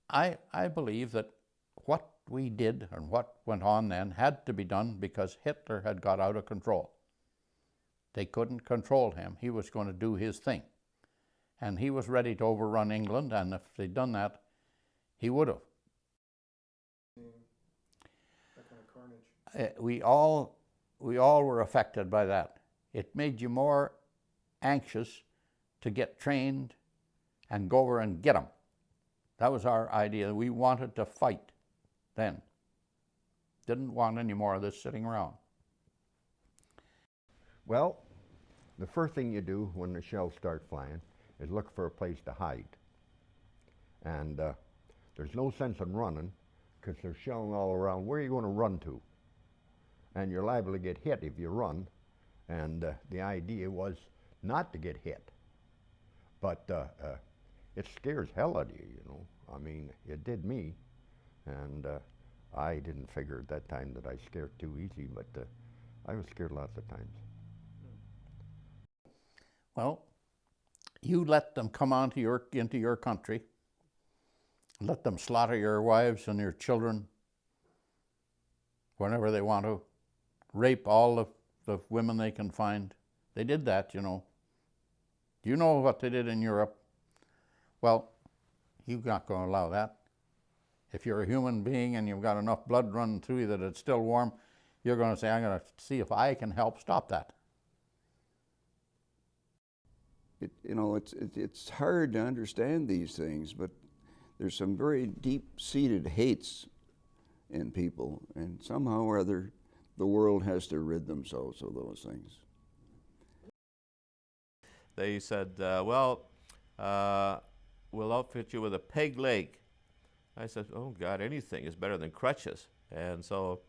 I believe that what we did and what went on then had to be done because Hitler had got out of control. They couldn't control him. He was going to do his thing. And he was ready to overrun England, and if they'd done that, he would have. That kind of carnage. We all were affected by that. It made you more anxious to get trained and go over and get them. That was our idea. We wanted to fight then. Didn't want any more of this sitting around. Well, the first thing you do when the shells start flying is look for a place to hide. And there's no sense in running because they're shelling all around. Where are you going to run to? And you're liable to get hit if you run. And the idea was not to get hit. But it scares hell out of you, you know. I mean, it did me. And I didn't figure at that time that I scared too easy, but I was scared lots of times. Well, you let them come into your country, let them slaughter your wives and your children whenever they want to, rape all the women they can find. They did that, you know. Do you know what they did in Europe? Well, you're not going to allow that. If you're a human being and you've got enough blood running through you that it's still warm, you're going to say, I'm going to see if I can help stop that. It's hard to understand these things, but there's some very deep-seated hates in people, and somehow or other the world has to rid themselves of those things. They said, we'll outfit you with a peg leg. I said, oh God, anything is better than crutches. And so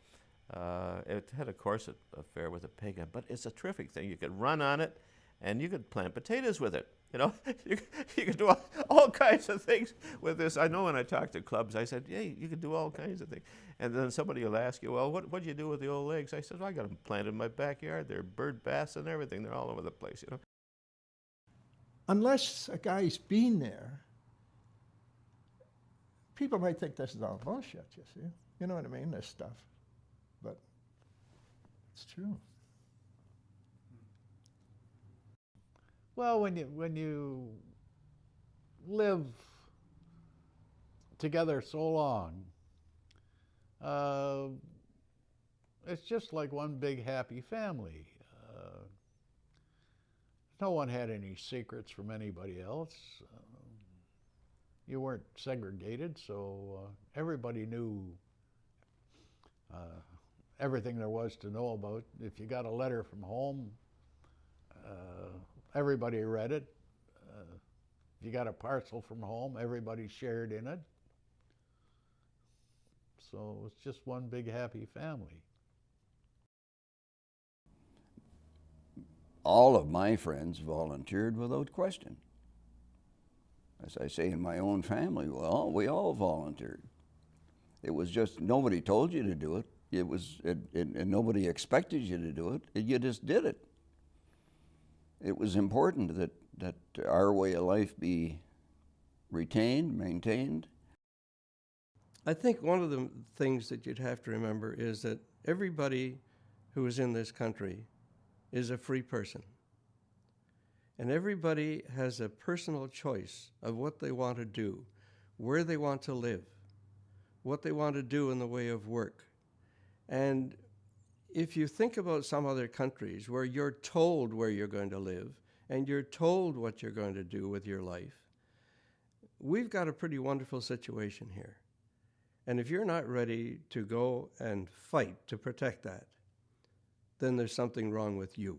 it had a corset affair with a peg, but it's a terrific thing. You could run on it, and you could plant potatoes with it. You know, you could do all kinds of things with this. I know when I talk to clubs, I said, hey, you could do all kinds of things. And then somebody will ask you, well, what'd you do with the old legs? I said, well, I got them planted in my backyard. They're bird baths and everything. They're all over the place, you know. Unless a guy's been there, people might think this is all bullshit, you see. You know what I mean, this stuff. But it's true. Well, when you live together so long, it's just like one big happy family. No one had any secrets from anybody else. You weren't segregated, so everybody knew everything there was to know about. If you got a letter from home, everybody read it. If you got a parcel from home, everybody shared in it. So it's just one big happy family. All of my friends volunteered without question. As I say, in my own family, well, we all volunteered. It was just, nobody told you to do it. And nobody expected you to do it. You just did it. It was important that our way of life be retained, maintained. I think one of the things that you'd have to remember is that everybody who is in this country is a free person. And everybody has a personal choice of what they want to do, where they want to live, what they want to do in the way of work. And if you think about some other countries where you're told where you're going to live and you're told what you're going to do with your life, we've got a pretty wonderful situation here. And if you're not ready to go and fight to protect that, then there's something wrong with you.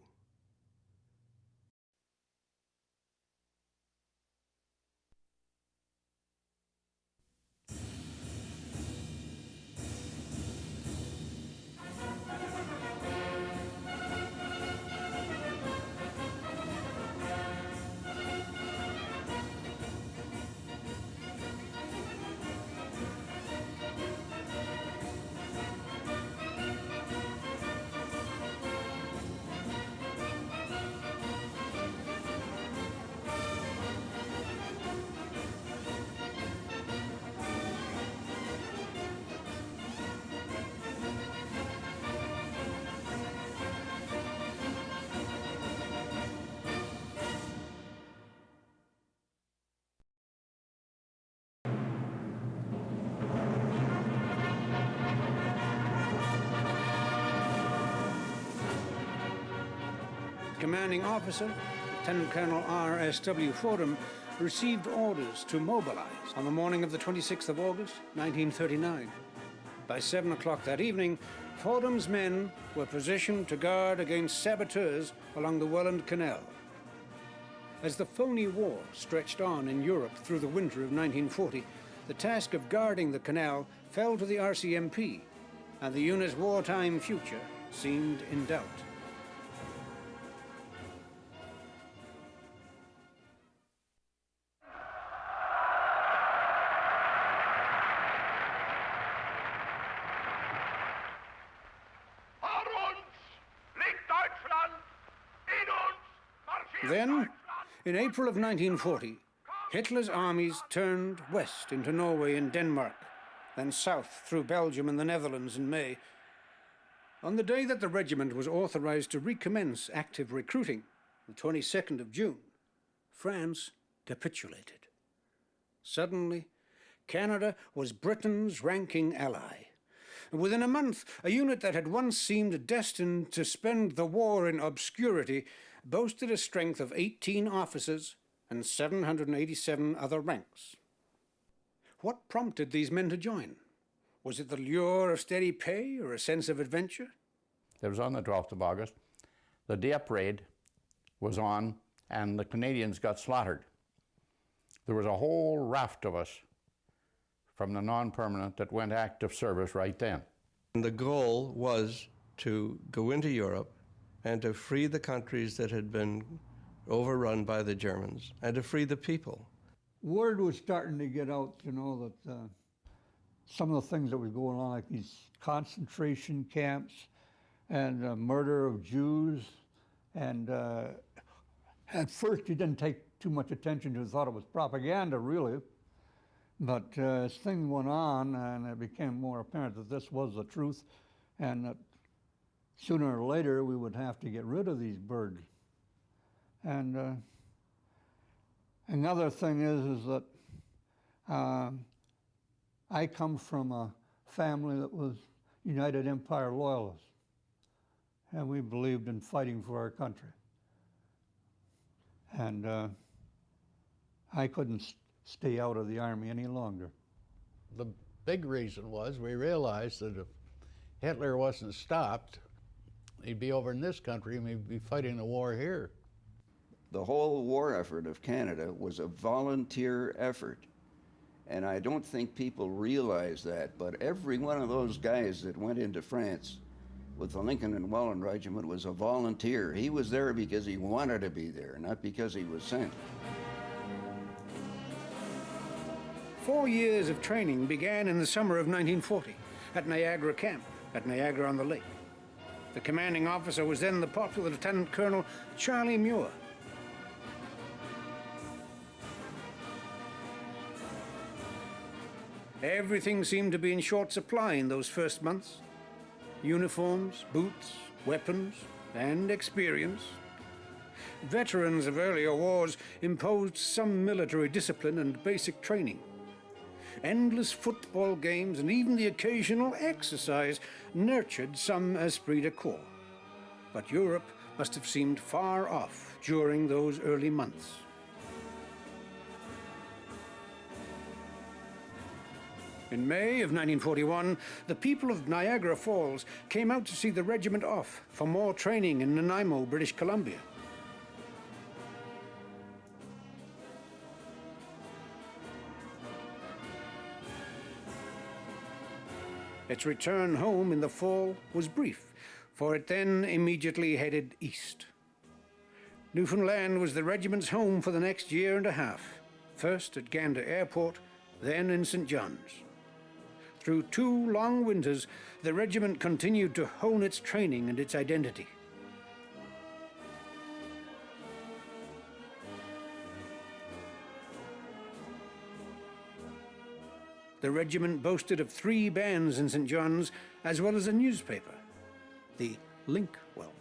commanding officer, Lieutenant Colonel R.S.W. Fordham, received orders to mobilize on the morning of the 26th of August, 1939. By 7 o'clock that evening, Fordham's men were positioned to guard against saboteurs along the Welland Canal. As the phony war stretched on in Europe through the winter of 1940, the task of guarding the canal fell to the RCMP, and the unit's wartime future seemed in doubt. Then, in April of 1940, Hitler's armies turned west into Norway and Denmark, then south through Belgium and the Netherlands in May. On the day that the regiment was authorized to recommence active recruiting, the 22nd of June, France capitulated. Suddenly, Canada was Britain's ranking ally. Within a month, a unit that had once seemed destined to spend the war in obscurity boasted a strength of 18 officers and 787 other ranks. What prompted these men to join? Was it the lure of steady pay or a sense of adventure? It was on the 12th of August. The Dieppe raid was on, and the Canadians got slaughtered. There was a whole raft of us from the non-permanent that went active service right then. And the goal was to go into Europe and to free the countries that had been overrun by the Germans, and to free the people. Word was starting to get out, you know, that some of the things that were going on, like these concentration camps and murder of Jews, and at first you didn't take too much attention to it, thought it was propaganda, really. But as things went on, and it became more apparent that this was the truth, and that sooner or later we would have to get rid of these birds. And another thing is that I come from a family that was United Empire loyalists, and we believed in fighting for our country. And I couldn't stay out of the Army any longer. The big reason was we realized that if Hitler wasn't stopped, he'd be over in this country and we'd be fighting the war here. The whole war effort of Canada was a volunteer effort. And I don't think people realize that, but every one of those guys that went into France with the Lincoln and Welland Regiment was a volunteer. He was there because he wanted to be there, not because he was sent. 4 years of training began in the summer of 1940 at Niagara Camp, at Niagara-on-the-Lake. The commanding officer was then the popular Lieutenant Colonel Charlie Muir. Everything seemed to be in short supply in those first months. Uniforms, boots, weapons, and experience. Veterans of earlier wars imposed some military discipline and basic training. Endless football games and even the occasional exercise nurtured some esprit de corps. But Europe must have seemed far off during those early months. In May of 1941, the people of Niagara Falls came out to see the regiment off for more training in Nanaimo, British Columbia. Its return home in the fall was brief, for it then immediately headed east. Newfoundland was the regiment's home for the next year and a half, first at Gander Airport, then in St. John's. Through 2 long winters, the regiment continued to hone its training and its identity. The regiment boasted of 3 bands in St. John's, as well as a newspaper, the Link-Well.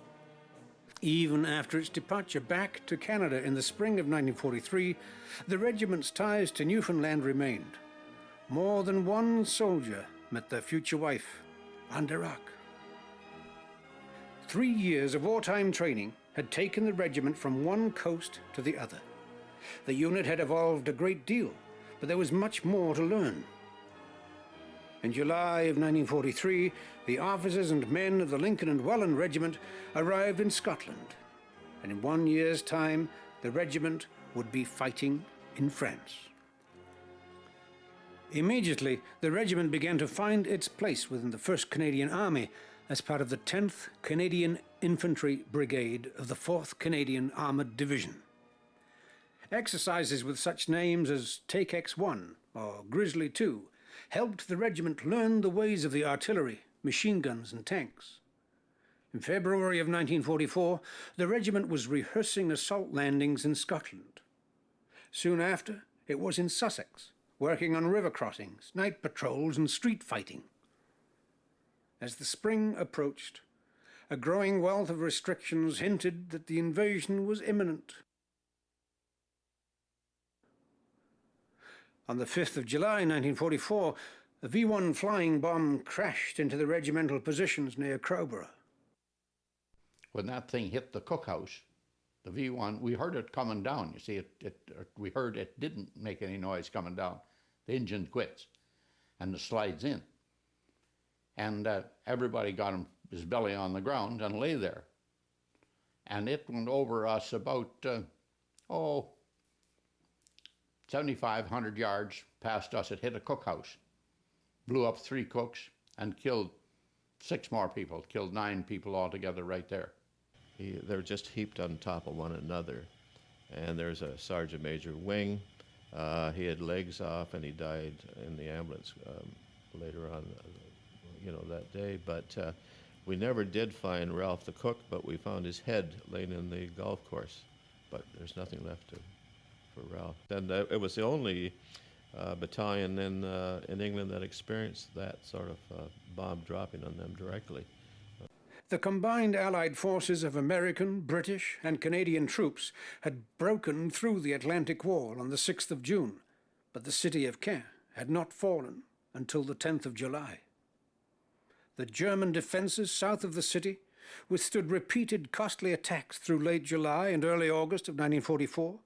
Even after its departure back to Canada in the spring of 1943, the regiment's ties to Newfoundland remained. More than one soldier met their future wife, Anne d'Irac. 3 years of wartime training had taken the regiment from one coast to the other. The unit had evolved a great deal, but there was much more to learn. In July of 1943, the officers and men of the Lincoln and Welland Regiment arrived in Scotland, and in 1 year's time, the regiment would be fighting in France. Immediately, the regiment began to find its place within the 1st Canadian Army as part of the 10th Canadian Infantry Brigade of the 4th Canadian Armoured Division. Exercises with such names as Take X-1 or Grizzly 2 helped the regiment learn the ways of the artillery, machine guns and tanks. In February of 1944, the regiment was rehearsing assault landings in Scotland. Soon after, it was in Sussex, working on river crossings, night patrols and street fighting. As the spring approached, a growing wealth of restrictions hinted that the invasion was imminent. On the 5th of July 1944, a V-1 flying bomb crashed into the regimental positions near Crowborough. When that thing hit the cookhouse, the V-1, we heard it coming down. You see, we heard it didn't make any noise coming down. The engine quits, and it slides in. And everybody got his belly on the ground and lay there. And it went over us about, 7,500 yards past us. It hit a cookhouse, blew up 3 cooks, and killed 6 more people, killed 9 people altogether right there. They're just heaped on top of one another. And there's a Sergeant Major Wing. He had legs off, and he died in the ambulance later on, that day. But we never did find Ralph the cook, but we found his head laying in the golf course. But there's nothing left for Ralph. And it was the only battalion in England that experienced that sort of bomb dropping on them directly. The combined Allied forces of American, British and Canadian troops had broken through the Atlantic Wall on the 6th of June, but the city of Caen had not fallen until the 10th of July. The German defences south of the city withstood repeated costly attacks through late July and early August of 1944.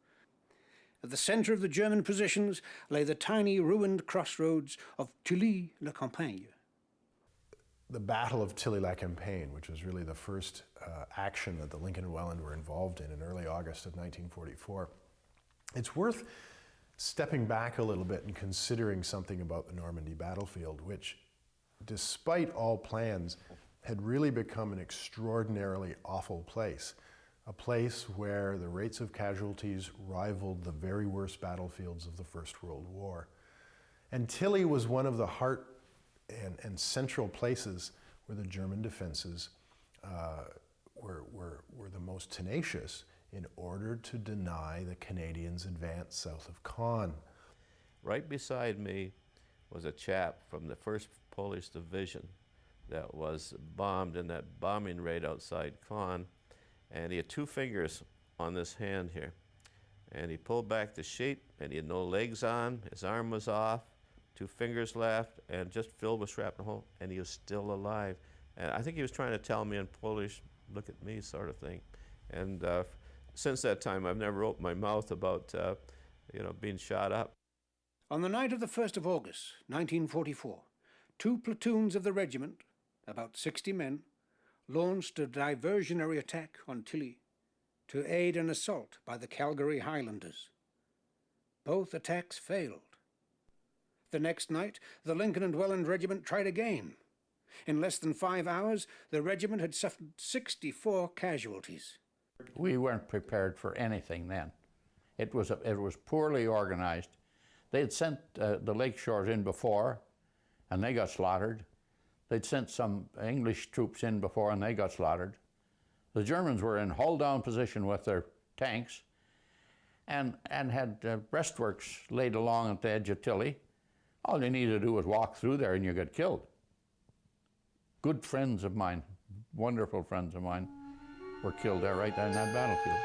At the centre of the German positions lay the tiny ruined crossroads of Tilly-la-Campagne. The Battle of Tilly-la-Campagne, which was really the first action that the Lincoln and Welland were involved in early August of 1944. It's worth stepping back a little bit and considering something about the Normandy battlefield, which, despite all plans, had really become an extraordinarily awful place. A place where the rates of casualties rivaled the very worst battlefields of the First World War. And Tilly was one of the heart and central places where the German defenses were the most tenacious in order to deny the Canadians' advance south of Caen. Right beside me was a chap from the 1st Polish Division that was bombed in that bombing raid outside Caen, and he had 2 fingers on this hand here. And he pulled back the sheet, and he had no legs on, his arm was off, 2 fingers left, and just filled with shrapnel, and he was still alive. And I think he was trying to tell me in Polish, look at me, sort of thing. And since that time, I've never opened my mouth about, being shot up. On the night of the 1st of August, 1944, 2 platoons of the regiment, about 60 men, launched a diversionary attack on Tilly to aid an assault by the Calgary Highlanders. Both attacks failed. The next night, the Lincoln and Welland Regiment tried again. In less than 5 hours, the regiment had suffered 64 casualties. We weren't prepared for anything then. It was poorly organized. They had sent the Lakeshores in before, and they got slaughtered. They'd sent some English troops in before, and they got slaughtered. The Germans were in hull-down position with their tanks and had breastworks laid along at the edge of Tilly. All you needed to do was walk through there and you got killed. Good friends of mine, wonderful friends of mine, were killed there right there in that battlefield.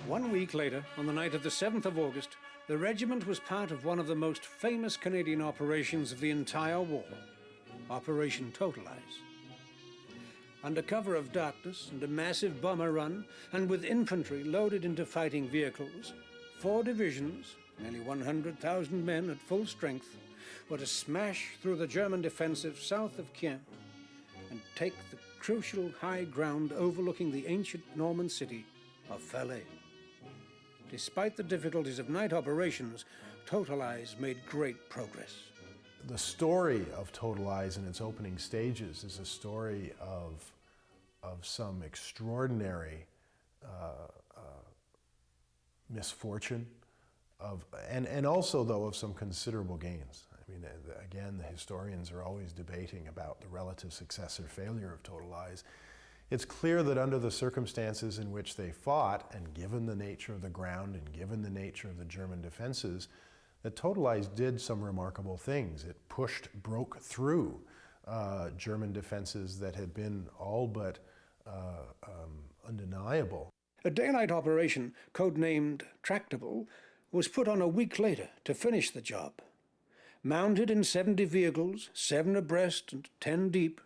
1 week later, on the night of the 7th of August, the regiment was part of one of the most famous Canadian operations of the entire war, Operation Totalize. Under cover of darkness and a massive bomber run, and with infantry loaded into fighting vehicles, 4 divisions, nearly 100,000 men at full strength, were to smash through the German defensive south of Caen and take the crucial high ground overlooking the ancient Norman city of Falaise. Despite the difficulties of night operations, Total Eyes made great progress. The story of Total Eyes in its opening stages is a story of some extraordinary misfortune, and also, though, of some considerable gains. I mean, again, the historians are always debating about the relative success or failure of Total Eyes. It's clear that under the circumstances in which they fought, and given the nature of the ground and given the nature of the German defenses, that Total Eyes did some remarkable things. It broke through German defenses that had been all but undeniable. A daylight operation, codenamed Tractable, was put on a week later to finish the job. Mounted in 70 vehicles, 7 abreast and 10 deep,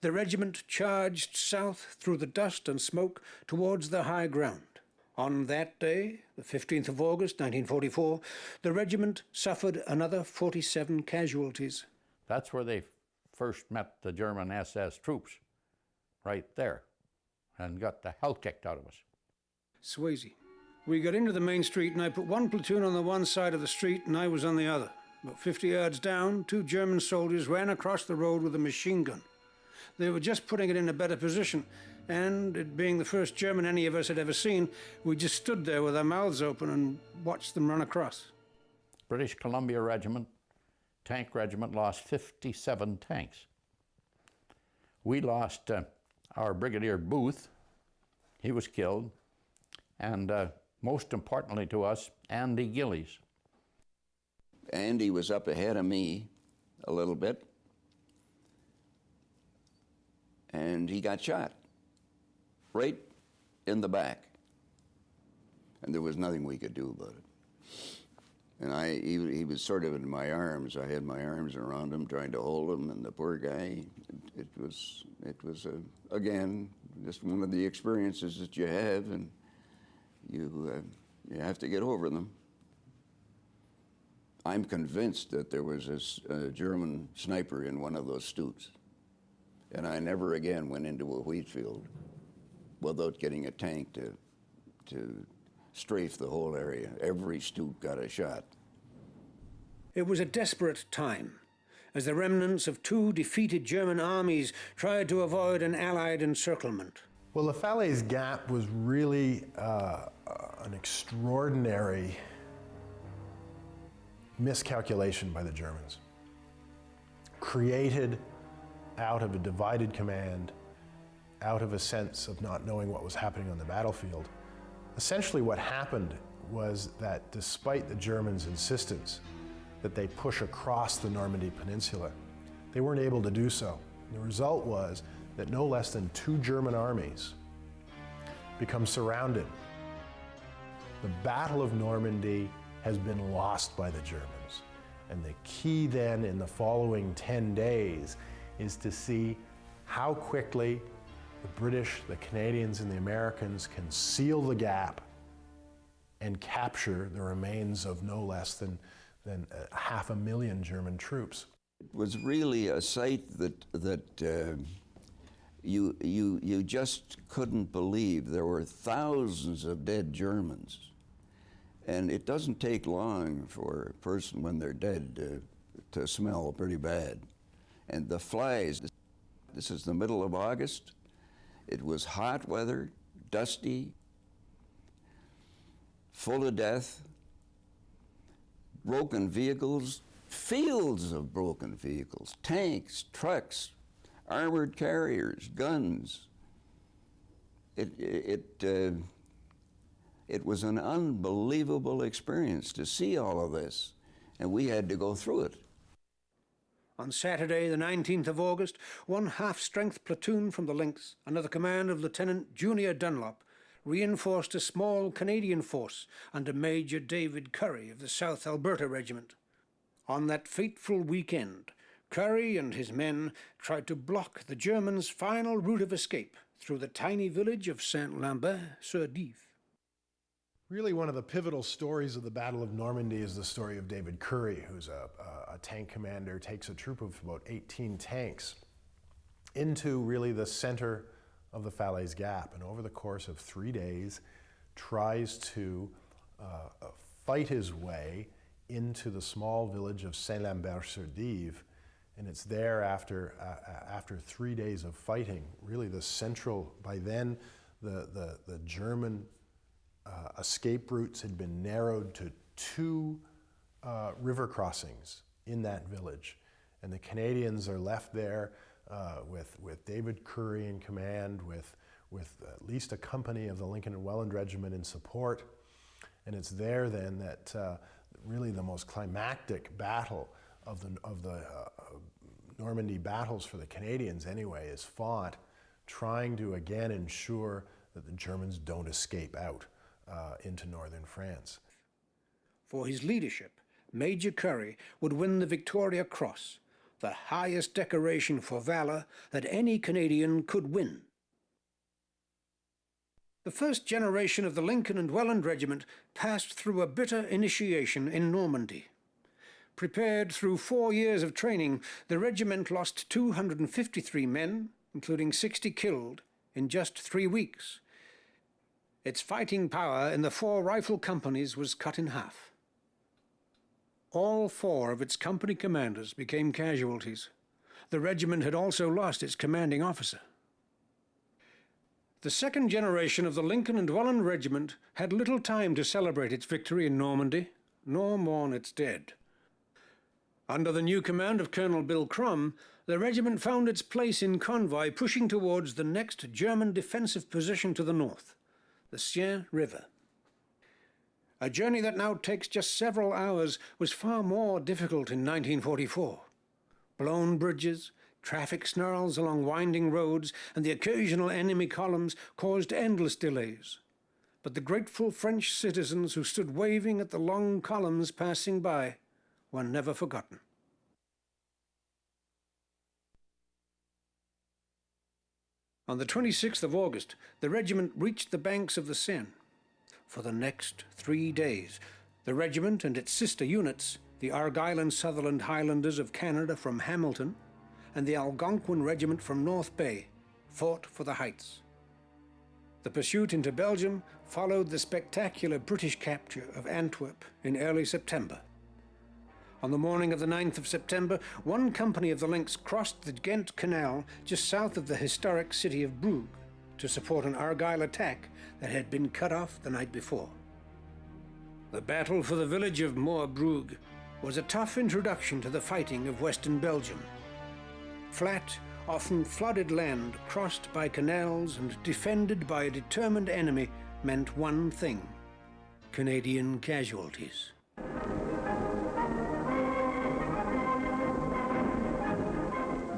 the regiment charged south through the dust and smoke towards the high ground. On that day, the 15th of August, 1944, the regiment suffered another 47 casualties. That's where they first met the German SS troops, right there, and got the hell kicked out of us. Swayze. We got into the main street and I put 1 platoon on the one side of the street and I was on the other. About 50 yards down, 2 German soldiers ran across the road with a machine gun. They were just putting it in a better position, and it being the first German any of us had ever seen, we just stood there with our mouths open and watched them run across. British Columbia Regiment, tank regiment, lost 57 tanks. We lost our Brigadier Booth. He was killed. And most importantly to us, Andy Gillies. Andy was up ahead of me a little bit, and he got shot right in the back. And there was nothing we could do about it. And he was sort of in my arms. I had my arms around him, trying to hold him, and the poor guy, it was again, just one of the experiences that you have, and you have to get over them. I'm convinced that there was a German sniper in one of those stoots. And I never again went into a wheat field without getting a tank to strafe the whole area. Every stoot got a shot. It was a desperate time, as the remnants of 2 defeated German armies tried to avoid an Allied encirclement. Well, the Falaise Gap was really an extraordinary miscalculation by the Germans, created out of a divided command, out of a sense of not knowing what was happening on the battlefield. Essentially what happened was that despite the Germans' insistence that they push across the Normandy Peninsula, they weren't able to do so. The result was that no less than 2 German armies become surrounded. The Battle of Normandy has been lost by the Germans. And the key then in the following 10 days is to see how quickly the British, the Canadians, and the Americans can seal the gap and capture the remains of no less than 500,000 German troops. It was really a sight that you just couldn't believe. There were thousands of dead Germans. And it doesn't take long for a person when they're dead to smell pretty bad. And the flies, this is the middle of August. It was hot weather, dusty, full of death, broken vehicles, fields of broken vehicles, tanks, trucks, armored carriers, guns. It was an unbelievable experience to see all of this, and we had to go through it. On Saturday, the 19th of August, 1 half-strength platoon from the Lynx, under the command of Lieutenant Junior Dunlop, reinforced a small Canadian force under Major David Curry of the South Alberta Regiment. On that fateful weekend, Currie and his men tried to block the Germans' final route of escape through the tiny village of Saint-Lambert-sur-Dives. Really, one of the pivotal stories of the Battle of Normandy is the story of David Currie, who's a tank commander, takes a troop of about 18 tanks into really the center of the Falaise Gap, and over the course of 3 days tries to fight his way into the small village of Saint-Lambert-sur-Dives. And it's there after 3 days of fighting, really the central, by then the German escape routes had been narrowed to 2 river crossings in that village. And the Canadians are left there with David Currie in command, with at least a company of the Lincoln and Welland Regiment in support. And it's there then that really the most climactic battle of the Normandy battles for the Canadians anyway is fought, trying to again ensure that the Germans don't escape out into northern France. For his leadership, Major Currie would win the Victoria Cross, the highest decoration for valor that any Canadian could win. The first generation of the Lincoln and Welland Regiment passed through a bitter initiation in Normandy. Prepared through 4 years of training, the regiment lost 253 men, including 60 killed, in just 3 weeks. Its fighting power in the 4 rifle companies was cut in half. All 4 of its company commanders became casualties. The regiment had also lost its commanding officer. The second generation of the Lincoln and Welland Regiment had little time to celebrate its victory in Normandy, nor mourn its dead. Under the new command of Colonel Bill Crum, the regiment found its place in convoy pushing towards the next German defensive position to the north, the Seine River. A journey that now takes just several hours was far more difficult in 1944. Blown bridges, traffic snarls along winding roads, and the occasional enemy columns caused endless delays. But the grateful French citizens who stood waving at the long columns passing by were never forgotten. On the 26th of August, the regiment reached the banks of the Seine. For the next 3 days, the regiment and its sister units, the Argyll and Sutherland Highlanders of Canada from Hamilton, and the Algonquin Regiment from North Bay, fought for the heights. The pursuit into Belgium followed the spectacular British capture of Antwerp in early September. On the morning of the 9th of September, one company of the Lynx crossed the Ghent Canal just south of the historic city of Brugge to support an Argyll attack that had been cut off the night before. The battle for the village of Moorbrugge was a tough introduction to the fighting of Western Belgium. Flat, often flooded land crossed by canals and defended by a determined enemy meant one thing: Canadian casualties.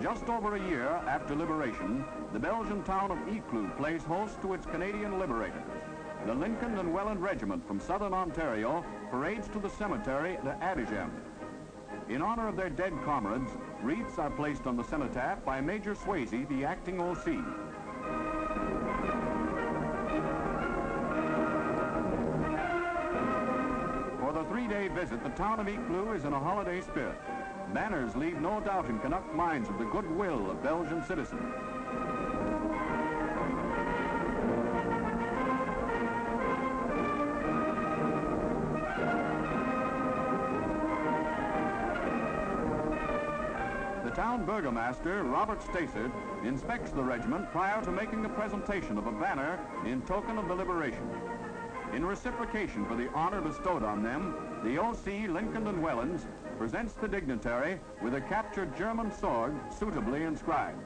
Just over a year after liberation, the Belgian town of Ypres plays host to its Canadian liberators. The Lincoln and Welland Regiment from southern Ontario parades to the cemetery de Adigem. In honor of their dead comrades, wreaths are placed on the cenotaph by Major Swayze, the acting OC. For the 3-day visit, the town of Ypres is in a holiday spirit. Banners leave no doubt in Canuck minds of the goodwill of Belgian citizens. The town burgomaster, Robert Stacey, inspects the regiment prior to making a presentation of a banner in token of the liberation. In reciprocation for the honor bestowed on them, the OC Lincoln and Wellands presents the dignitary with a captured German sword suitably inscribed.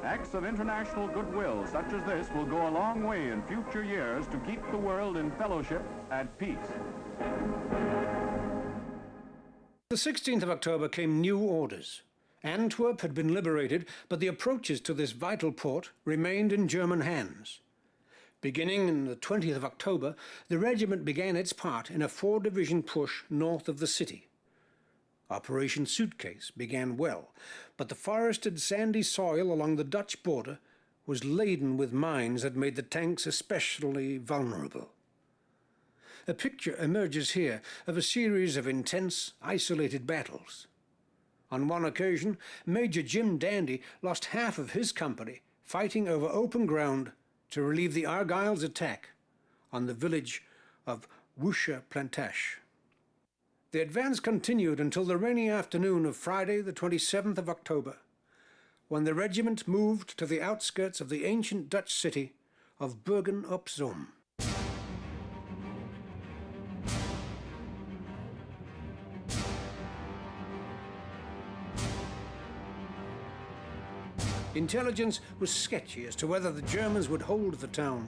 Acts of international goodwill such as this will go a long way in future years to keep the world in fellowship at peace. The 16th of October came new orders. Antwerp had been liberated, but the approaches to this vital port remained in German hands. Beginning on the 20th of October, the regiment began its part in a 4-division push north of the city. Operation Suitcase began well, but the forested sandy soil along the Dutch border was laden with mines that made the tanks especially vulnerable. A picture emerges here of a series of intense, isolated battles. On one occasion, Major Jim Dandy lost half of his company fighting over open ground to relieve the Argyles' attack on the village of Wusha Plantache. The advance continued until the rainy afternoon of Friday, the 27th of October, when the regiment moved to the outskirts of the ancient Dutch city of Bergen op Zoom. Intelligence was sketchy as to whether the Germans would hold the town.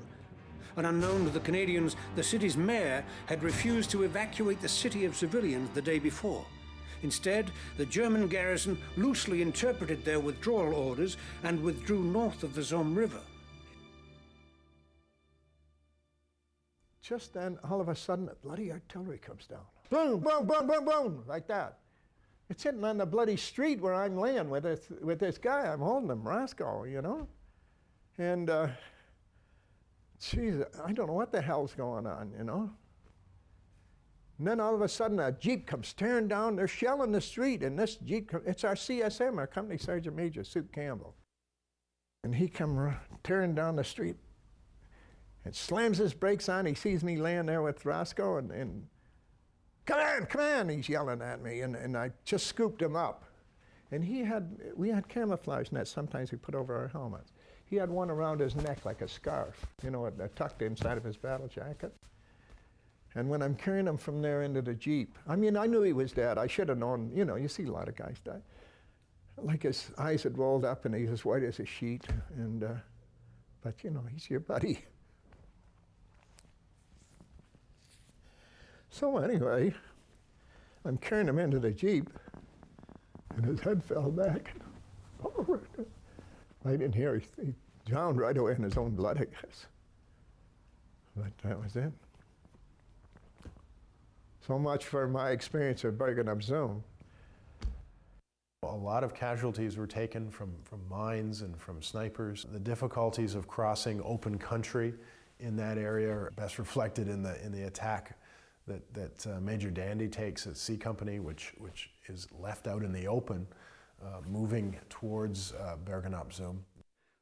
And unknown to the Canadians, the city's mayor had refused to evacuate the city of civilians the day before. Instead, the German garrison loosely interpreted their withdrawal orders and withdrew north of the Somme River. Just then, all of a sudden, the bloody artillery comes down. Boom, boom, boom, boom, boom, like that. It's hitting on the bloody street where I'm laying with this guy. I'm holding him, Roscoe, you know? And, geez, I don't know what the hell's going on, you know? And then all of a sudden, a Jeep comes tearing down. They're shelling the street, and this Jeep, it's our CSM, our Company Sergeant Major, Sue Campbell. And he come tearing down the street and slams his brakes on. He sees me laying there with Roscoe, and come on, he's yelling at me, and I just scooped him up. And we had camouflage nets sometimes we put over our helmets. He had one around his neck like a scarf, you know, tucked inside of his battle jacket. And when I'm carrying him from there into the Jeep, I mean, I knew he was dead. I should have known, you know, you see a lot of guys die. Like his eyes had rolled up and he's as white as a sheet, but you know, he's your buddy. So anyway, I'm carrying him into the Jeep, and his head fell back. Right in here, he drowned right away in his own blood, I guess. But that was it. So much for my experience at Bergen op Zoom. A lot of casualties were taken from mines and from snipers. The difficulties of crossing open country in that area are best reflected in the attack that Major Dandy takes at C Company, which is left out in the open, moving towards Bergen op Zoom.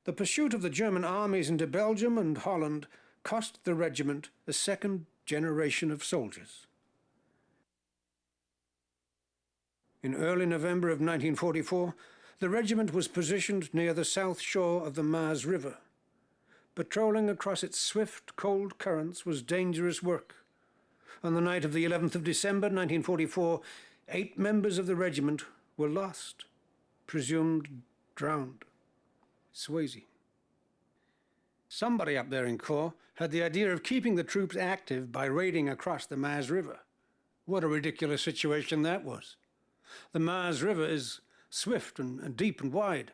The pursuit of the German armies into Belgium and Holland cost the regiment a second generation of soldiers. In early November of 1944, the regiment was positioned near the south shore of the Maas River. Patrolling across its swift, cold currents was dangerous work. On the night of the 11th of December 1944, 8 members of the regiment were lost, presumed drowned. Swayze. Somebody up there in Corps had the idea of keeping the troops active by raiding across the Maas River. What a ridiculous situation that was. The Maas River is swift and deep and wide.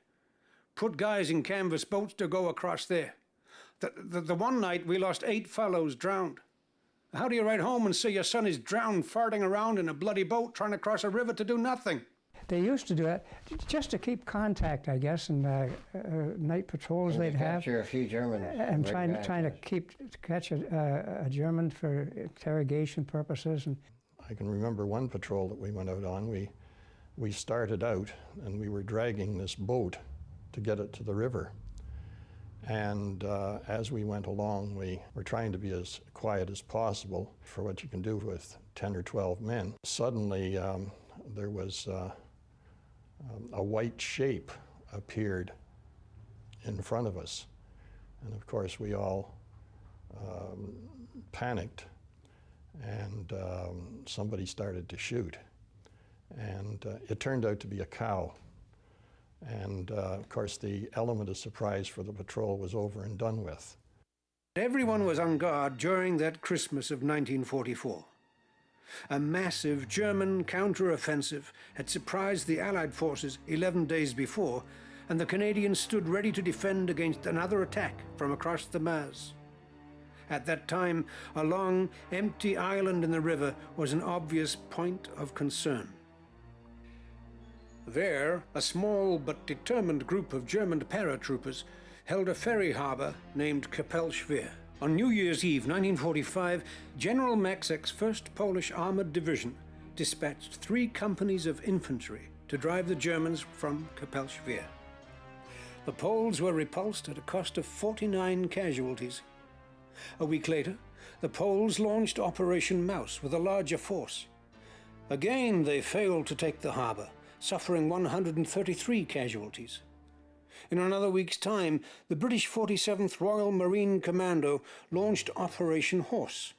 Put guys in canvas boats to go across there. The one night we lost 8 fellows drowned. How do you write home and say your son is drowned farting around in a bloody boat trying to cross a river to do nothing? They used to do it just to keep contact, I guess, and night patrols they'd have. Capture a few Germans. And trying to catch a German for interrogation purposes. And I can remember one patrol that we went out on. We started out and we were dragging this boat to get it to the river. And as we went along, we were trying to be as quiet as possible for what you can do with 10 or 12 men. Suddenly, there was a white shape appeared in front of us. And of course, we all panicked, and somebody started to shoot. And it turned out to be a cow. And of course, the element of surprise for the patrol was over and done with. Everyone was on guard during that Christmas of 1944. A massive German counter-offensive had surprised the Allied forces 11 days before, and the Canadians stood ready to defend against another attack from across the Maas. At that time, a long, empty island in the river was an obvious point of concern. There, a small but determined group of German paratroopers held a ferry harbor named Kapellschwehr. On New Year's Eve, 1945, General Maxek's 1st Polish Armored Division dispatched 3 companies of infantry to drive the Germans from Kapellschwehr. The Poles were repulsed at a cost of 49 casualties. A week later, the Poles launched Operation Mouse with a larger force. Again, they failed to take the harbor, suffering 133 casualties. In another week's time, the British 47th Royal Marine Commando launched Operation Horse.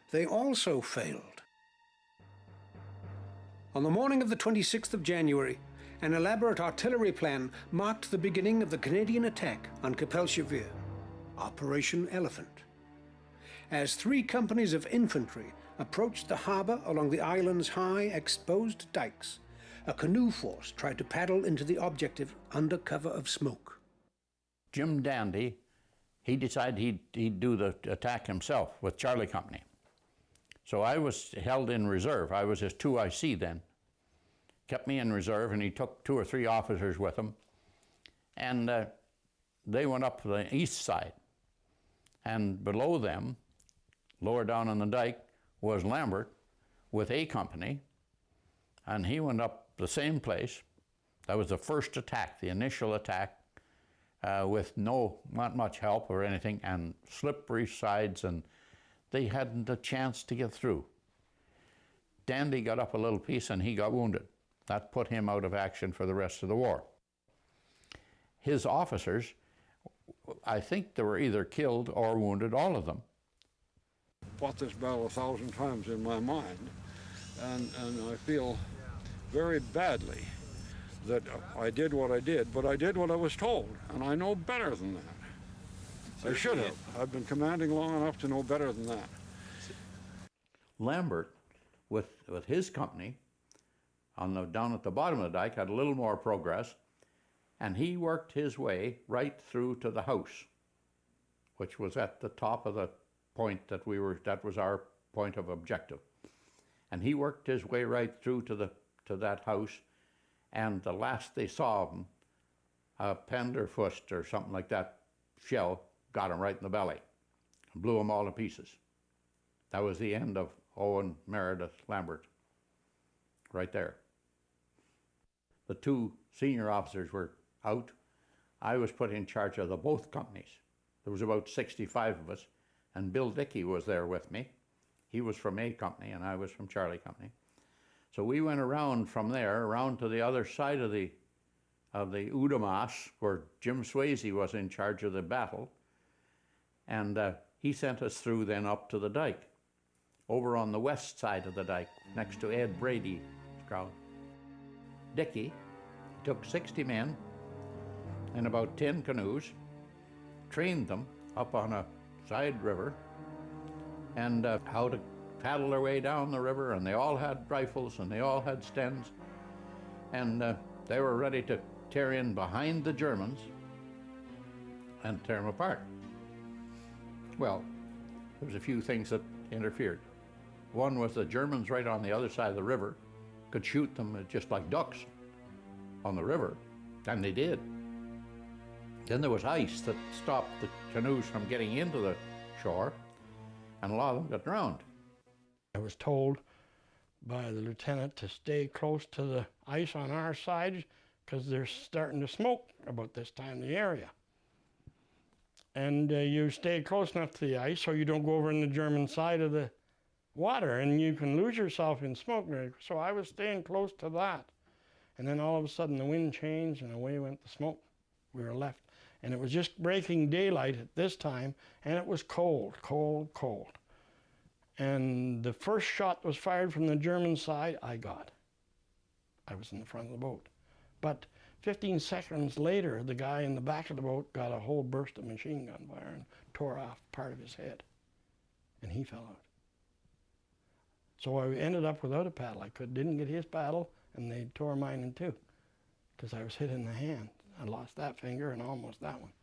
They also failed. On the morning of the 26th of January, an elaborate artillery plan marked the beginning of the Canadian attack on Kapellschwehr, Operation Elephant. As 3 companies of infantry approached the harbor along the island's high, exposed dikes, a canoe force tried to paddle into the objective under cover of smoke. Jim Dandy, he decided he'd do the attack himself with Charlie Company. So I was held in reserve. I was his 2IC then. Kept me in reserve, and he took 2 or 3 officers with him. And they went up the east side. And below them, lower down on the dike, was Lambert with A Company. And he went up the same place. That was the first attack, the initial attack, with not much help or anything, and slippery sides, and they hadn't a chance to get through. Dandy got up a little piece and he got wounded. That put him out of action for the rest of the war. His officers, I think they were either killed or wounded, all of them. Fought this battle 1,000 times in my mind, and I feel very badly that I did what I did, but I did what I was told, and I know better than that. I should have. I've been commanding long enough to know better than that. Lambert, with his company, down at the bottom of the dike, had a little more progress, and he worked his way right through to the house, which was at the top of the point that was our point of objective. And he worked his way right through to that house, and the last they saw of him, a Penderfust or something like that shell got him right in the belly and blew him all to pieces. That was the end of Owen Meredith Lambert, right there. The 2 senior officers were out. I was put in charge of both companies. There was about 65 of us, and Bill Dickey was there with me. He was from A Company and I was from Charlie Company. So we went around from there, around to the other side of the Udamas, where Jim Swayze was in charge of the battle. And he sent us through then up to the dike, over on the west side of the dike, next to Ed Brady's crowd. Dickey took 60 men in about 10 canoes, trained them up on a side river, and how to paddle their way down the river, and they all had rifles and they all had stens, and they were ready to tear in behind the Germans and tear them apart. Well, there was a few things that interfered. One was the Germans right on the other side of the river could shoot them just like ducks on the river, and they did. Then there was ice that stopped the canoes from getting into the shore, and a lot of them got drowned. I was told by the lieutenant to stay close to the ice on our side because they're starting to smoke about this time in the area. And you stay close enough to the ice so you don't go over on the German side of the water and you can lose yourself in smoke. So I was staying close to that. And then all of a sudden the wind changed and away went the smoke. We were left. And it was just breaking daylight at this time, and it was cold, cold, cold. And the first shot was fired from the German side, I got. I was in the front of the boat. But 15 seconds later, the guy in the back of the boat got a whole burst of machine gun fire and tore off part of his head. And he fell out. So I ended up without a paddle. Didn't get his paddle, and they tore mine in two because I was hit in the hand. I lost that finger and almost that one.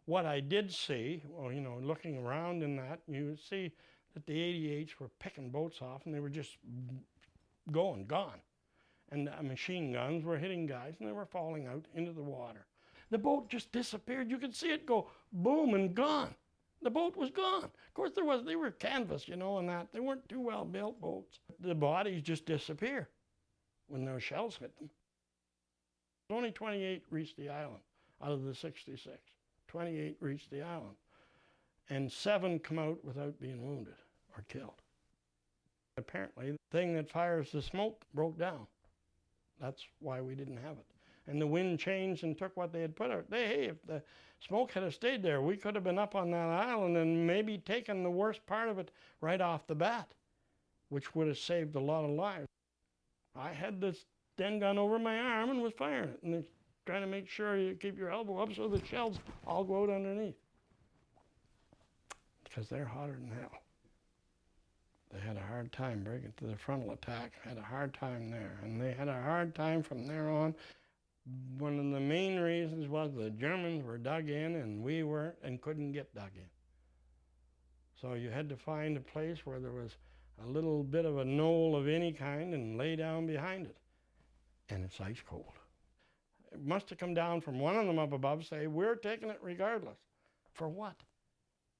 What I did see, well, you know, looking around in that, you would see that the 88s were picking boats off and they were just gone. And machine guns were hitting guys and they were falling out into the water. The boat just disappeared. You could see it go boom and gone. The boat was gone. Of course, they were canvas, you know, and that. They weren't too well built boats. The bodies just disappear when those shells hit them. Only 28 reached the island out of the 66. 28 reached the island. And 7 come out without being wounded or killed. Apparently, the thing that fires the smoke broke down. That's why we didn't have it. And the wind changed and took what they had put out. Hey, if the smoke had stayed there, we could have been up on that island and maybe taken the worst part of it right off the bat, which would have saved a lot of lives. I had this den gun over my arm and was firing it, and trying to make sure you keep your elbow up so the shells all go out underneath. Because they're hotter than hell. They had a hard time breaking to the frontal attack, had a hard time there, and they had a hard time from there on. One of the main reasons was the Germans were dug in and we weren't and couldn't get dug in. So you had to find a place where there was a little bit of a knoll of any kind and lay down behind it. And it's ice cold. It must have come down from one of them up above, say, we're taking it regardless. For what?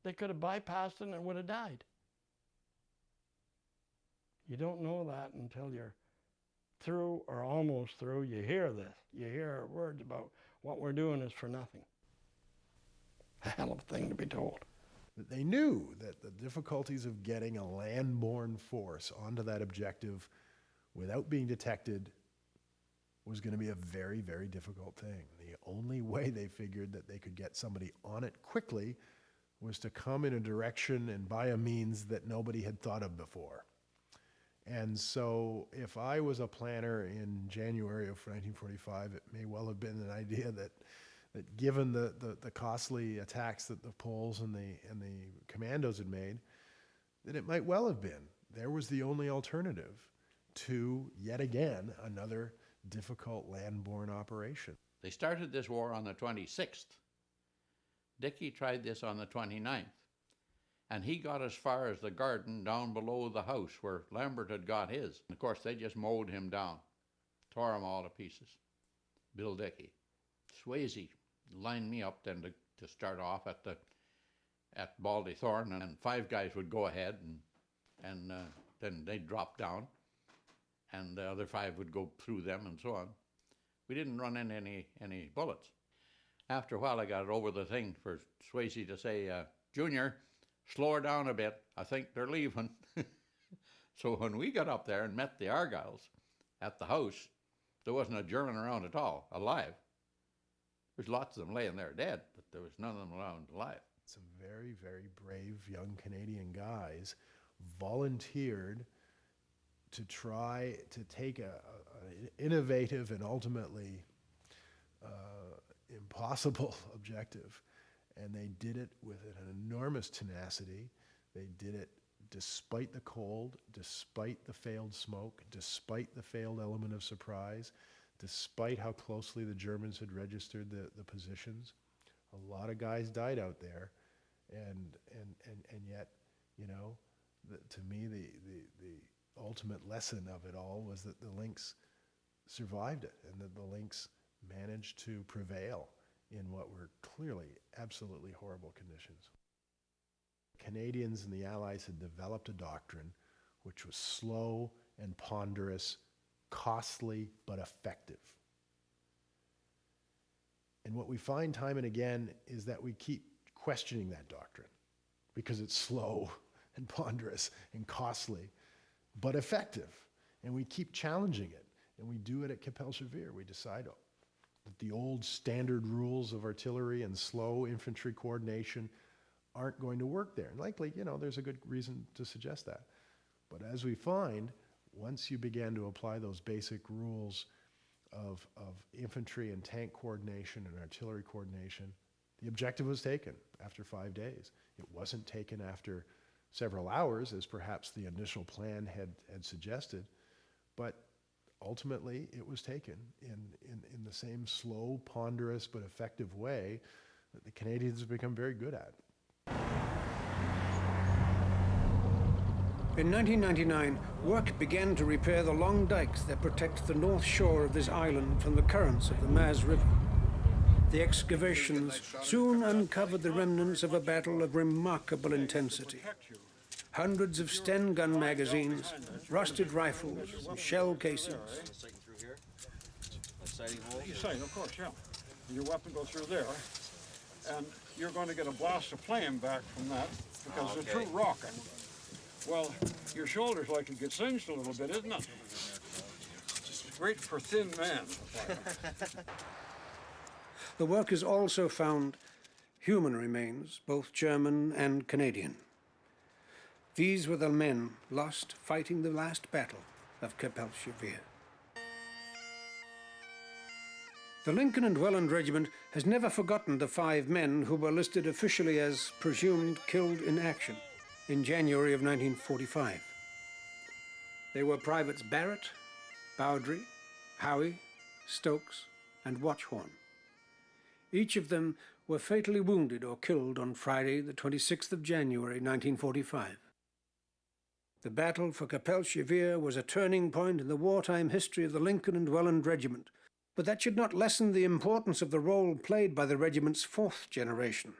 They could have bypassed it and it would have died. You don't know that until you're through or almost through. You hear this. You hear words about what we're doing is for nothing. A hell of a thing to be told. But they knew that the difficulties of getting a land-borne force onto that objective without being detected was going to be a very, very difficult thing. The only way they figured that they could get somebody on it quickly was to come in a direction and by a means that nobody had thought of before. And so if I was a planner in January of 1945, it may well have been an idea that given the costly attacks that the Poles and the commandos had made, that it might well have been. There was the only alternative to, yet again, another difficult land-borne operation. They started this war on the 26th. Dickey tried this on the 29th. And he got as far as the garden down below the house where Lambert had got his. And of course, they just mowed him down, tore him all to pieces. Bill Dickey. Swayze lined me up then to start off at Baldy Thorn, and 5 guys would go ahead, and then they'd drop down, and the other 5 would go through them, and so on. We didn't run in any bullets. After a while, I got it over the thing for Swayze to say, Junior, slow her down a bit. I think they're leaving. So when we got up there and met the Argylls at the house, there wasn't a German around at all, alive. There's lots of them laying there dead, but there was none of them around alive. Some very, very brave young Canadian guys volunteered to try to take an innovative and ultimately impossible objective. And they did it with an enormous tenacity. They did it despite the cold, despite the failed smoke, despite the failed element of surprise, despite how closely the Germans had registered the positions. A lot of guys died out there, and yet, you know, to me the ultimate lesson of it all was that the Lynx survived it, and that the Lynx managed to prevail in what were clearly absolutely horrible conditions. Canadians and the Allies had developed a doctrine which was slow and ponderous, costly but effective. And what we find time and again is that we keep questioning that doctrine because it's slow and ponderous and costly but effective. And we keep challenging it. And we do it at Capelle-Chevire. We decide that the old standard rules of artillery and slow infantry coordination aren't going to work there. And likely, you know, there's a good reason to suggest that. But as we find, once you began to apply those basic rules of infantry and tank coordination and artillery coordination, the objective was taken after 5 days. It wasn't taken after several hours, as perhaps the initial plan had suggested, but ultimately it was taken in the same slow, ponderous, but effective way that the Canadians have become very good at. In 1999, work began to repair the long dikes that protect the north shore of this island from the currents of the Maz River. The excavations soon uncovered the remnants of a battle of remarkable intensity. Hundreds of Sten gun magazines, rusted rifles, and shell casings. You sight, of course, yeah. Your weapon goes through there, and you're going to get a blast of flame back from that because it's a true rocket. Well, your shoulder's likely to get singed a little bit, isn't it? Just great for thin men. The workers also found human remains, both German and Canadian. These were the men lost fighting the last battle of Capel-Chevire. The Lincoln and Welland Regiment has never forgotten the 5 men who were listed officially as presumed killed in action in January of 1945. They were Privates Barrett, Bowdry, Howie, Stokes, and Watchhorn. Each of them were fatally wounded or killed on Friday, the 26th of January, 1945. The battle for Capel-Chevire was a turning point in the wartime history of the Lincoln and Welland Regiment, but that should not lessen the importance of the role played by the regiment's 4th generation.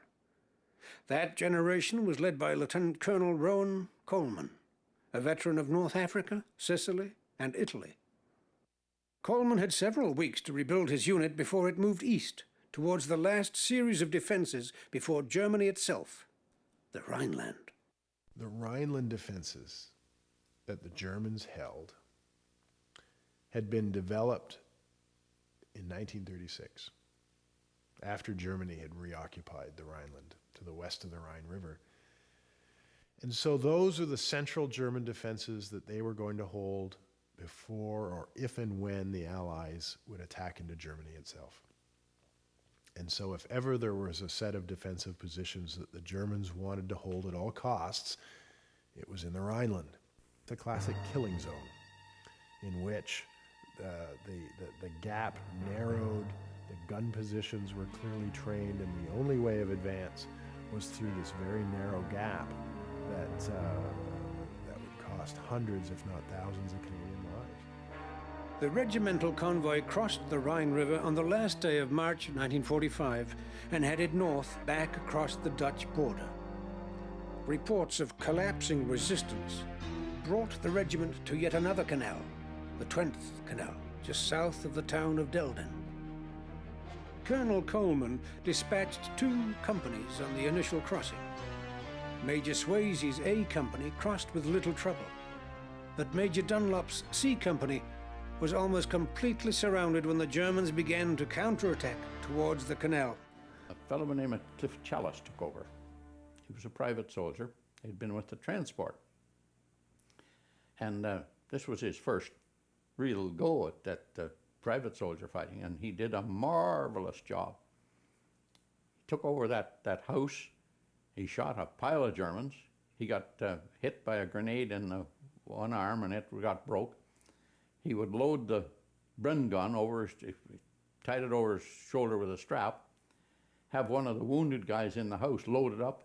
That generation was led by Lieutenant Colonel Rowan Coleman, a veteran of North Africa, Sicily, and Italy. Coleman had several weeks to rebuild his unit before it moved east, towards the last series of defenses before Germany itself, the Rhineland. The Rhineland defenses that the Germans held had been developed in 1936, after Germany had reoccupied the Rhineland to the west of the Rhine River. And so those are the central German defenses that they were going to hold before or if and when the Allies would attack into Germany itself. And so if ever there was a set of defensive positions that the Germans wanted to hold at all costs, it was in the Rhineland. It's a classic killing zone in which the gap narrowed, the gun positions were clearly trained, and the only way of advance was through this very narrow gap that would cost hundreds, if not thousands, of Canadian lives. The regimental convoy crossed the Rhine River on the last day of March 1945 and headed north back across the Dutch border. Reports of collapsing resistance brought the regiment to yet another canal, the 20th Canal, just south of the town of Delden. Colonel Coleman dispatched 2 companies on the initial crossing. Major Swayze's A Company crossed with little trouble, but Major Dunlop's C Company was almost completely surrounded when the Germans began to counterattack towards the canal. A fellow by the name of Cliff Chalice took over. He was a private soldier. He'd been with the transport. And this was his first real go at that private soldier fighting, and he did a marvelous job. He took over that house. He shot a pile of Germans. He got hit by a grenade in one arm, and it got broke. He would load the Bren gun over his, tied it over his shoulder with a strap, have one of the wounded guys in the house load it up,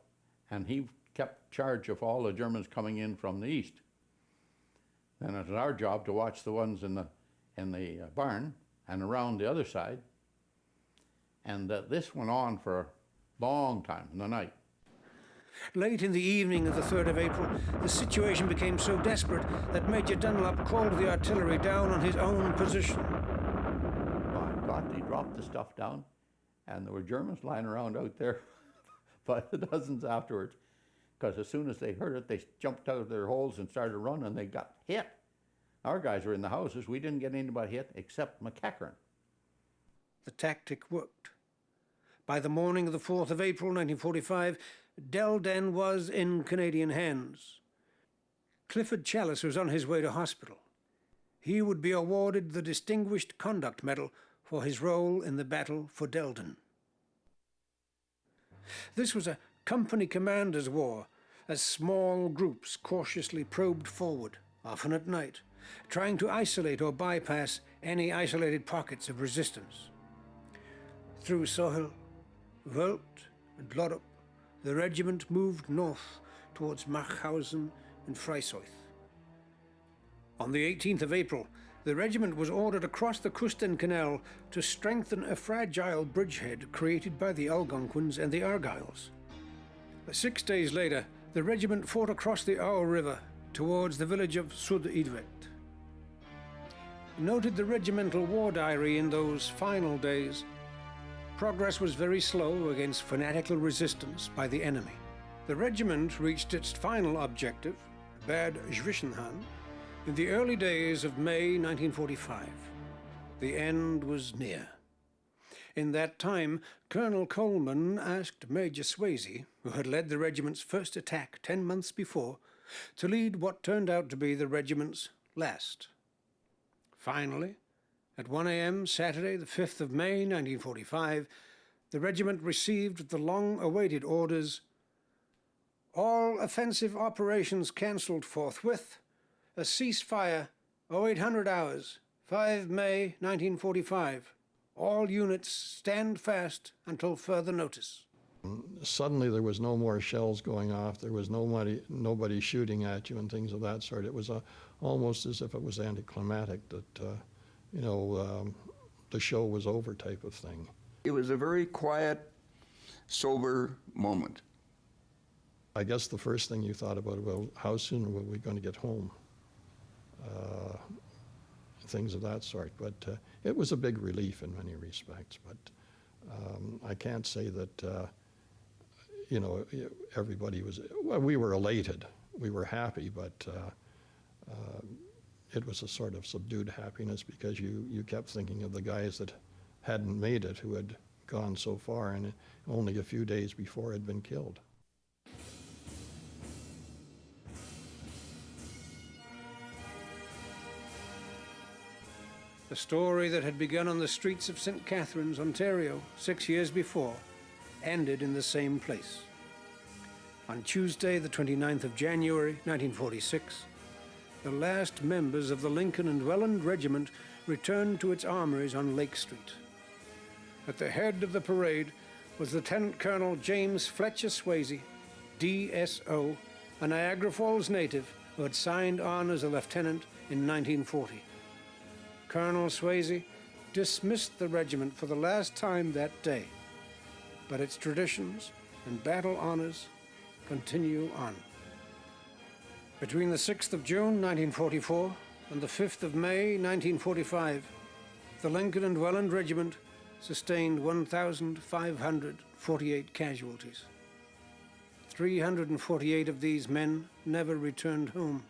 and he kept charge of all the Germans coming in from the east. Then it was our job to watch the ones in the barn and around the other side. And this went on for a long time in the night. Late in the evening of the 3rd of April, the situation became so desperate that Major Dunlop called the artillery down on his own position. My God, they dropped the stuff down, and there were Germans lying around out there by the dozens afterwards, because as soon as they heard it, they jumped out of their holes and started running, and they got hit. Our guys were in the houses. We didn't get anybody hit except McEachern. The tactic worked. By the morning of the 4th of April, 1945, Delden was in Canadian hands. Clifford Chalice was on his way to hospital. He would be awarded the Distinguished Conduct Medal for his role in the battle for Delden. This was a company commander's war, as small groups cautiously probed forward, often at night, trying to isolate or bypass any isolated pockets of resistance. Through Sohil, Welt and Lorop, the regiment moved north towards Machhausen and Freisoith. On the 18th of April, the regiment was ordered across the Kusten Canal to strengthen a fragile bridgehead created by the Algonquins and the Argylls. 6 days later, the regiment fought across the Au River towards the village of Sud-Idvet. Noted the regimental war diary in those final days, progress was very slow against fanatical resistance by the enemy. The regiment reached its final objective, Bad Zwischenhahn, in the early days of May 1945. The end was near. In that time, Colonel Coleman asked Major Swayze, who had led the regiment's first attack 10 months before, to lead what turned out to be the regiment's last. Finally, at 1 a.m. Saturday, the 5th of May, 1945, the regiment received the long-awaited orders: all offensive operations cancelled forthwith, a ceasefire, 0800 hours, 5 May, 1945. All units stand fast until further notice. Suddenly there was no more shells going off, there was nobody shooting at you and things of that sort. It was almost as if it was anticlimactic that, the show was over type of thing. It was a very quiet, sober moment. I guess the first thing you thought about, well, how soon were we going to get home? Things of that sort. But it was a big relief in many respects. But I can't say that, everybody was, well, we were elated. We were happy, but it was a sort of subdued happiness because you kept thinking of the guys that hadn't made it, who had gone so far and only a few days before had been killed. The story that had begun on the streets of St. Catharines, Ontario, 6 years before, ended in the same place. On Tuesday, the 29th of January, 1946, the last members of the Lincoln and Welland Regiment returned to its armories on Lake Street. At the head of the parade was Lieutenant Colonel James Fletcher Swayze, DSO, a Niagara Falls native who had signed on as a lieutenant in 1940. Colonel Swayze dismissed the regiment for the last time that day, but its traditions and battle honors continue on. Between the 6th of June, 1944, and the 5th of May, 1945, the Lincoln and Welland Regiment sustained 1,548 casualties. 348 of these men never returned home.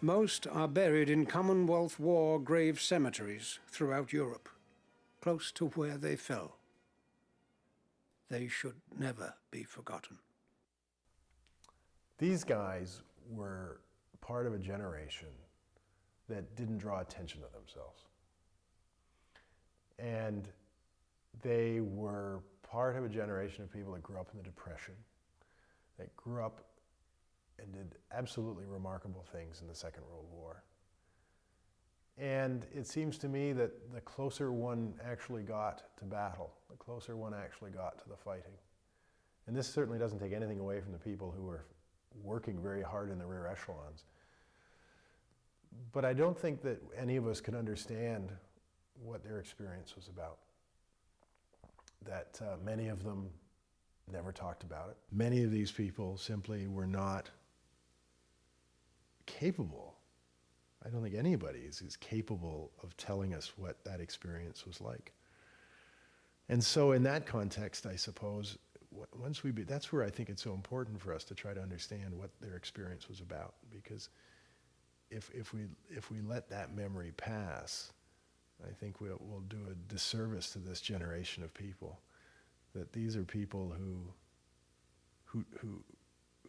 Most are buried in Commonwealth War grave cemeteries throughout Europe, close to where they fell. They should never be forgotten. These guys were part of a generation that didn't draw attention to themselves. And they were part of a generation of people that grew up in the Depression, that grew up and did absolutely remarkable things in the Second World War. And it seems to me that the closer one actually got to battle, the closer one actually got to the fighting. And this certainly doesn't take anything away from the people who were working very hard in the rear echelons. But I don't think that any of us can understand what their experience was about. That many of them never talked about it. Many of these people simply were not capable. I don't think anybody is capable of telling us what that experience was like. And so in that context, I suppose, that's where I think it's so important for us to try to understand what their experience was about. Because if we let that memory pass, I think we'll do a disservice to this generation of people. That these are people who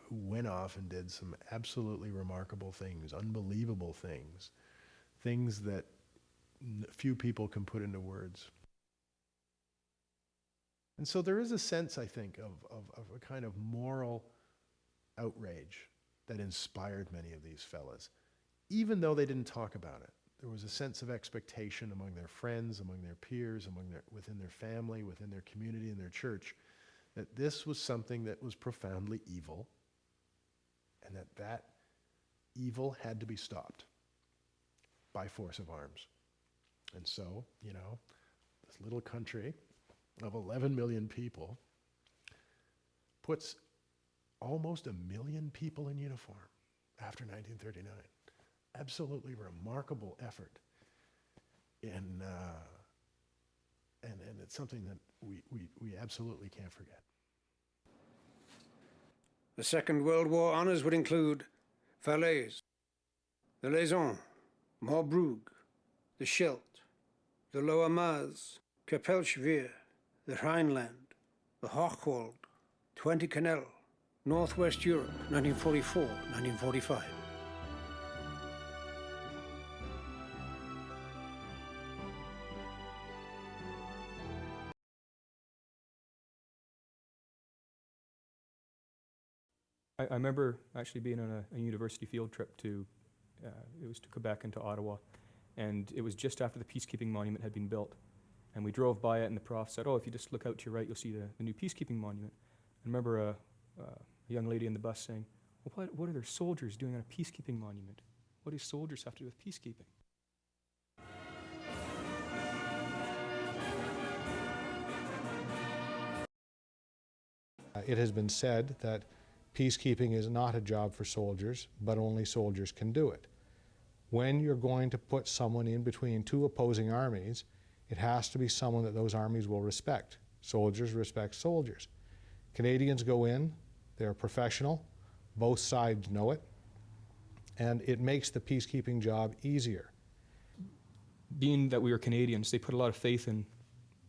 went off and did some absolutely remarkable things, unbelievable things, things that few people can put into words. And so there is a sense, I think, of a kind of moral outrage that inspired many of these fellas, even though they didn't talk about it. there was a sense of expectation among their friends, among their peers, within their family, within their community and their church, that this was something that was profoundly evil, and that evil had to be stopped by force of arms. And so, this little country of 11 million people puts almost 1 million people in uniform after 1939. Absolutely remarkable effort. And it's something that we absolutely can't forget. The Second World War honours would include Falaise, the Laison, Morbrug, the Scheldt, the Lower Maas, Kapellschwehr, the Rhineland, the Hochwald, 20 Canal, Northwest Europe, 1944-1945. I remember actually being on a university field trip to, it was to Quebec and to Ottawa, and it was just after the peacekeeping monument had been built. And we drove by it, and the prof said, "Oh, if you just look out to your right, you'll see the new peacekeeping monument." I remember a young lady in the bus saying, "Well, what are their soldiers doing on a peacekeeping monument? What do soldiers have to do with peacekeeping?" It has been said that peacekeeping is not a job for soldiers, but only soldiers can do it. When you're going to put someone in between two opposing armies, it has to be someone that those armies will respect. Soldiers respect soldiers. Canadians go in, they're professional, both sides know it, and it makes the peacekeeping job easier. Being that we were Canadians, they put a lot of faith in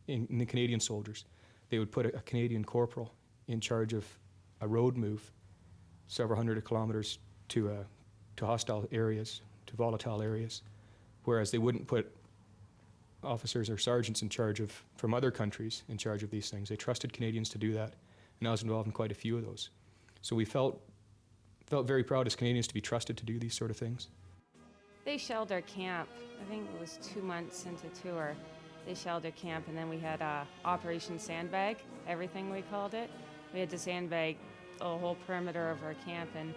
the Canadian soldiers. They would put a Canadian corporal in charge of a road move several hundred kilometers to hostile areas, to volatile areas, whereas they wouldn't put officers or sergeants in charge of, from other countries, in charge of these things. They trusted Canadians to do that, and I was involved in quite a few of those. So we felt very proud as Canadians to be trusted to do these sort of things. They shelled our camp. I think it was 2 months into tour. They shelled our camp, and then we had Operation Sandbag, everything we called it. We had to sandbag the whole perimeter of our camp, and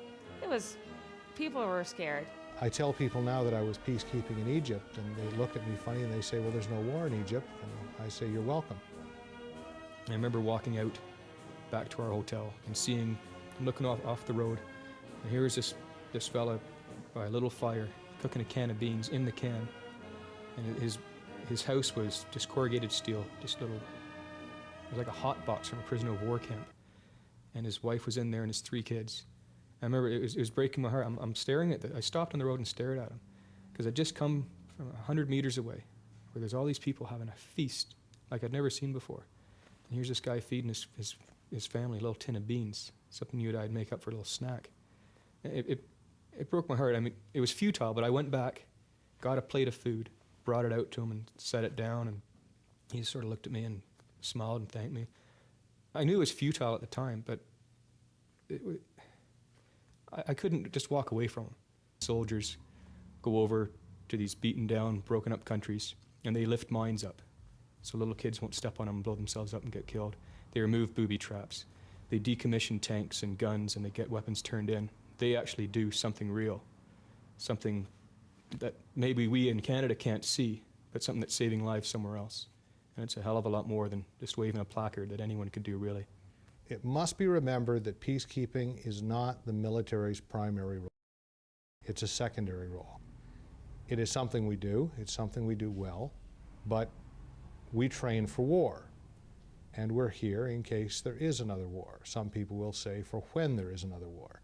people were scared. I tell people now that I was peacekeeping in Egypt, and they look at me funny and they say, "Well, there's no war in Egypt." And I say, "You're welcome." I remember walking out back to our hotel and looking off the road, and here's this fella by a little fire cooking a can of beans in the can, and his house was just corrugated steel, it was like a hot box from a prisoner of war camp, and his wife was in there and his 3 kids. I remember it was breaking my heart. I'm staring at I stopped on the road and stared at him, because I'd just come from 100 meters away, where there's all these people having a feast like I'd never seen before. And here's this guy feeding his family a little tin of beans, something you and I'd make up for a little snack. It broke my heart. I mean, it was futile, but I went back, got a plate of food, brought it out to him and set it down, and he just sort of looked at me and smiled and thanked me. I knew it was futile at the time, but I couldn't just walk away from him. Soldiers go over to these beaten down, broken up countries, and they lift mines up so little kids won't step on them and blow themselves up and get killed. They remove booby traps. They decommission tanks and guns, and they get weapons turned in. They actually do something real, something that maybe we in Canada can't see, but something that's saving lives somewhere else. And it's a hell of a lot more than just waving a placard that anyone could do, really. It must be remembered that peacekeeping is not the military's primary role. It's a secondary role. It is something we do, it's something we do well, but we train for war. And we're here in case there is another war. Some people will say for when there is another war.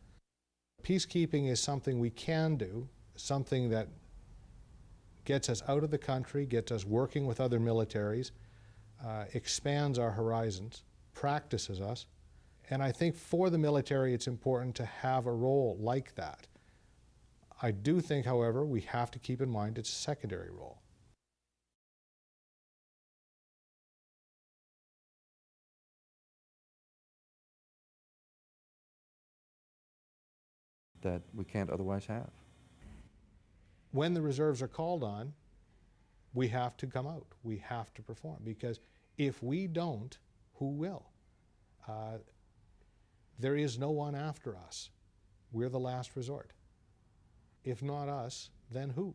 Peacekeeping is something we can do, something that gets us out of the country, gets us working with other militaries, expands our horizons, practices us. And I think for the military it's important to have a role like that. I do think, however, we have to keep in mind it's a secondary role. That we can't otherwise have. when the reserves are called on, we have to come out. We have to perform, because if we don't, who will? There is no one after us. We're the last resort. If not us, then who?